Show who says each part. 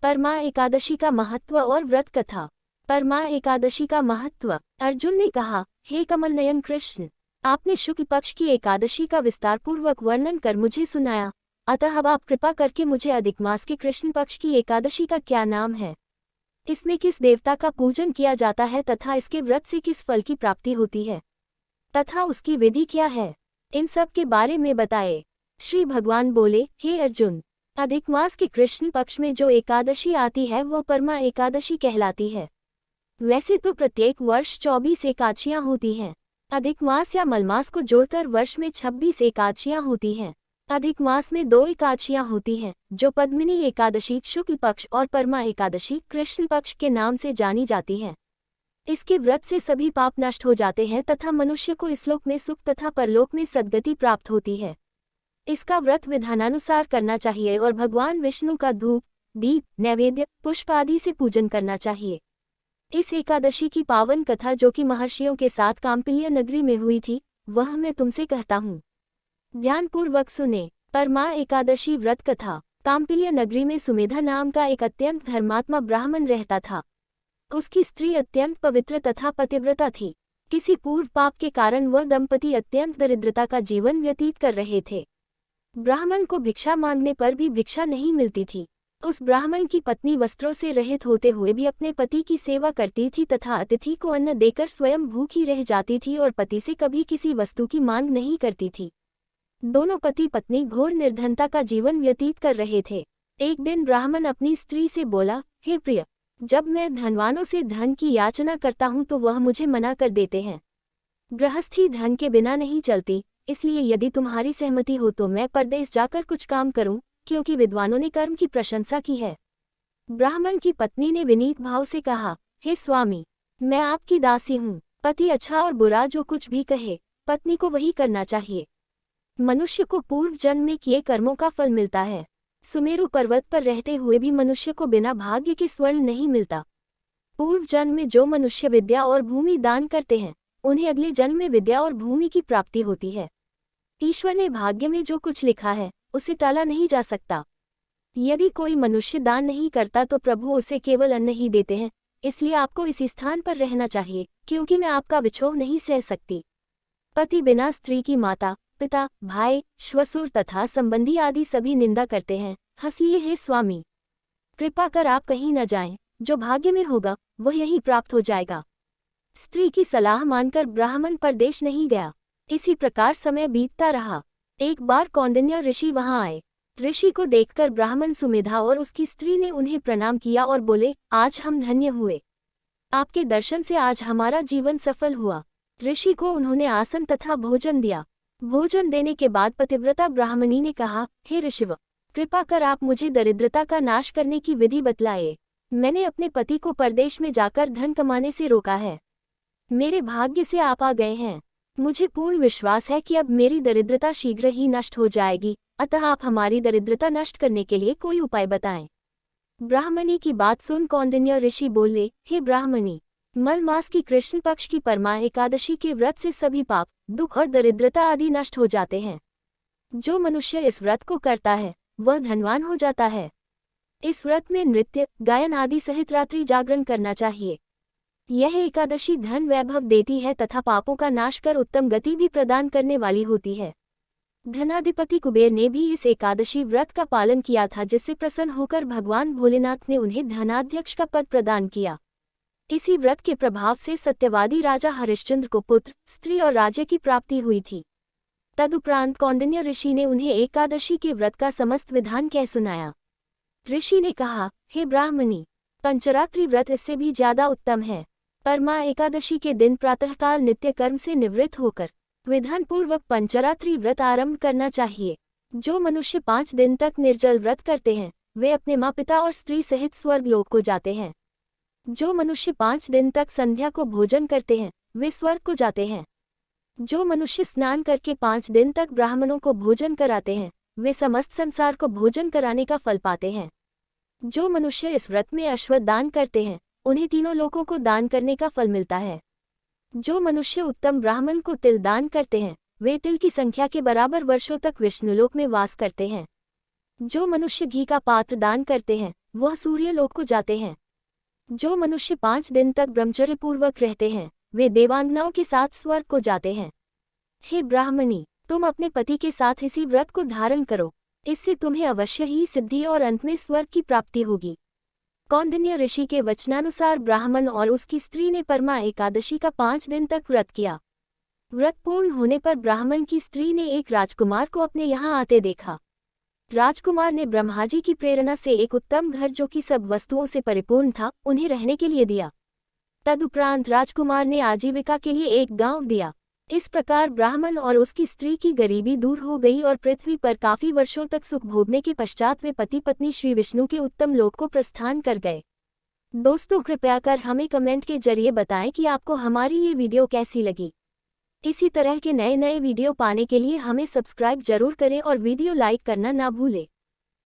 Speaker 1: परमा एकादशी का महत्व और व्रत कथा। परमा एकादशी का महत्व। अर्जुन ने कहा, हे कमल नयन कृष्ण, आपने शुक्ल पक्ष की एकादशी का विस्तारपूर्वक वर्णन कर मुझे सुनाया, अतः अब आप कृपा करके मुझे अधिक मास के कृष्ण पक्ष की एकादशी का क्या नाम है, इसमें किस देवता का पूजन किया जाता है तथा इसके व्रत से किस फल की प्राप्ति होती है तथा उसकी विधि क्या है, इन सब के बारे में बताए। श्री भगवान बोले, हे अर्जुन, अधिक मास के कृष्ण पक्ष में जो एकादशी आती है वह परमा एकादशी कहलाती है। वैसे तो प्रत्येक वर्ष 24 एकादशियां होती हैं। अधिक मास या मलमास को जोड़कर वर्ष में 26 एकादशियां होती हैं। अधिक मास में 2 एकादशियां होती हैं, जो पद्मिनी एकादशी शुक्ल पक्ष और परमा एकादशी कृष्ण पक्ष के नाम से जानी जाती हैं। इसके व्रत से सभी पाप नष्ट हो जाते हैं तथा मनुष्य को इस लोक में सुख तथा परलोक में सद्गति प्राप्त होती है। इसका व्रत विधानानुसार करना चाहिए और भगवान विष्णु का धूप, दीप, नैवेद्य, पुष्प आदि से पूजन करना चाहिए। इस एकादशी की पावन कथा जो कि महर्षियों के साथ काम्पिल्य नगरी में हुई थी, वह मैं तुमसे कहता हूँ। ध्यानपूर्वक सुने। परमा एकादशी व्रत कथा। काम्पिल्य नगरी में सुमेधा नाम का एक अत्यंत धर्मात्मा ब्राह्मण रहता था। उसकी स्त्री अत्यंत पवित्र तथा पतिव्रता थी। किसी पूर्व पाप के कारण वह दंपति अत्यंत दरिद्रता का जीवन व्यतीत कर रहे थे। ब्राह्मण को भिक्षा मांगने पर भी भिक्षा नहीं मिलती थी। उस ब्राह्मण की पत्नी वस्त्रों से रहित होते हुए भी अपने पति की सेवा करती थी तथा अतिथि को अन्न देकर स्वयं भूखी रह जाती थी और पति से कभी किसी वस्तु की मांग नहीं करती थी। दोनों पति पत्नी घोर निर्धनता का जीवन व्यतीत कर रहे थे। एक दिन ब्राह्मण अपनी स्त्री से बोला, हे प्रिय, जब मैं धनवानों से धन की याचना करता हूँ तो वह मुझे मना कर देते हैं। गृहस्थी धन के बिना नहीं चलती, इसलिए यदि तुम्हारी सहमति हो तो मैं परदेश जाकर कुछ काम करूं, क्योंकि विद्वानों ने कर्म की प्रशंसा की है। ब्राह्मण की पत्नी ने विनीत भाव से कहा, हे स्वामी, मैं आपकी दासी हूँ। पति अच्छा और बुरा जो कुछ भी कहे, पत्नी को वही करना चाहिए। मनुष्य को पूर्व जन्म में किए कर्मों का फल मिलता है। सुमेरु पर्वत पर रहते हुए भी मनुष्य को बिना भाग्य के स्वर्ण नहीं मिलता। पूर्व जन्म में जो मनुष्य विद्या और भूमि दान करते हैं, उन्हें अगले जन्म में विद्या और भूमि की प्राप्ति होती है। ईश्वर ने भाग्य में जो कुछ लिखा है, उसे टाला नहीं जा सकता। यदि कोई मनुष्य दान नहीं करता तो प्रभु उसे केवल अन्न ही देते हैं। इसलिए आपको इसी स्थान पर रहना चाहिए, क्योंकि मैं आपका विछोह नहीं सह सकती। पति बिना स्त्री की माता, पिता, भाई, श्वशुर तथा संबंधी आदि सभी निंदा करते हैं। हंसिए हे स्वामी, कृपा कर आप कहीं न जाएं। जो भाग्य में होगा वह यहीं प्राप्त हो जाएगा। स्त्री की सलाह मानकर ब्राह्मण परदेश नहीं गया। इसी प्रकार समय बीतता रहा। एक बार कौंडिन्य ऋषि वहां आए। ऋषि को देखकर ब्राह्मण सुमेधा और उसकी स्त्री ने उन्हें प्रणाम किया और बोले, आज हम धन्य हुए। आपके दर्शन से आज हमारा जीवन सफल हुआ। ऋषि को उन्होंने आसन तथा भोजन दिया। भोजन देने के बाद पतिव्रता ब्राह्मणी ने कहा, हे ऋषिव, कृपा कर आप मुझे दरिद्रता का नाश करने की विधि बतलाए। मैंने अपने पति को परदेश में जाकर धन कमाने से रोका है। मेरे भाग्य से आप आ गए हैं। मुझे पूर्ण विश्वास है कि अब मेरी दरिद्रता शीघ्र ही नष्ट हो जाएगी, अतः आप हमारी दरिद्रता नष्ट करने के लिए कोई उपाय बताएं। ब्राह्मणी की बात सुन कौंडिन्य ऋषि बोले, हे ब्राह्मणी, मल मास की कृष्ण पक्ष की परमा एकादशी के व्रत से सभी पाप, दुख और दरिद्रता आदि नष्ट हो जाते हैं। जो मनुष्य इस व्रत को करता है वह धनवान हो जाता है। इस व्रत में नृत्य, गायन आदि सहित रात्रि जागरण करना चाहिए। यह एकादशी धन वैभव देती है तथा पापों का नाश कर उत्तम गति भी प्रदान करने वाली होती है। धनाधिपति कुबेर ने भी इस एकादशी व्रत का पालन किया था, जिससे प्रसन्न होकर भगवान भोलेनाथ ने उन्हें धनाध्यक्ष का पद प्रदान किया। इसी व्रत के प्रभाव से सत्यवादी राजा हरिश्चंद्र को पुत्र, स्त्री और राज्य की प्राप्ति हुई थी। तदुपरांत कौंडिन्य ऋषि ने उन्हें एकादशी के व्रत का समस्त विधान कह सुनाया। ऋषि ने कहा, हे ब्राह्मणी, पंचरात्रि व्रत इससे भी ज्यादा उत्तम है। परमा एकादशी के दिन प्रातःकाल नित्य कर्म से निवृत्त होकर विधान पूर्वक पंचरात्रि व्रत आरंभ करना चाहिए। जो मनुष्य 5 दिन तक निर्जल व्रत करते हैं, वे अपने माँ पिता और स्त्री सहित स्वर्ग लोक को जाते हैं। जो मनुष्य 5 दिन तक संध्या को भोजन करते हैं, वे स्वर्ग को जाते हैं। जो मनुष्य स्नान करके 5 दिन तक ब्राह्मणों को भोजन कराते हैं, वे समस्त संसार को भोजन कराने का फल पाते हैं। जो मनुष्य इस व्रत में अश्वत्थ दान करते हैं, उन्हें तीनों लोकों को दान करने का फल मिलता है। जो मनुष्य उत्तम ब्राह्मण को तिल दान करते हैं, वे तिल की संख्या के बराबर वर्षों तक विष्णुलोक में वास करते हैं। जो मनुष्य घी का पात्र दान करते हैं, वह सूर्यलोक को जाते हैं। जो मनुष्य 5 दिन तक ब्रह्मचर्य पूर्वक रहते हैं वे देवांगनाओं के साथ स्वर्ग को जाते हैं। हे ब्राह्मणी, तुम अपने पति के साथ इसी व्रत को धारण करो, इससे तुम्हें अवश्य ही सिद्धि और अंत में स्वर्ग की प्राप्ति होगी। कौंडिन्य ऋषि के वचनानुसार ब्राह्मण और उसकी स्त्री ने परमा एकादशी का 5 दिन तक व्रत किया। व्रत पूर्ण होने पर ब्राह्मण की स्त्री ने एक राजकुमार को अपने यहाँ आते देखा। राजकुमार ने ब्रह्माजी की प्रेरणा से एक उत्तम घर जो कि सब वस्तुओं से परिपूर्ण था उन्हें रहने के लिए दिया। तदुपरांत राजकुमार ने आजीविका के लिए एक गांव दिया। इस प्रकार ब्राह्मण और उसकी स्त्री की गरीबी दूर हो गई और पृथ्वी पर काफी वर्षों तक सुख भोगने के पश्चात वे पति पत्नी श्री विष्णु के उत्तम लोक को प्रस्थान कर गए। दोस्तों, कृपया कर हमें कमेंट के जरिए बताएं कि आपको हमारी ये वीडियो कैसी लगी। इसी तरह के नए नए वीडियो पाने के लिए हमें सब्सक्राइब जरूर करें और वीडियो लाइक करना ना भूलें।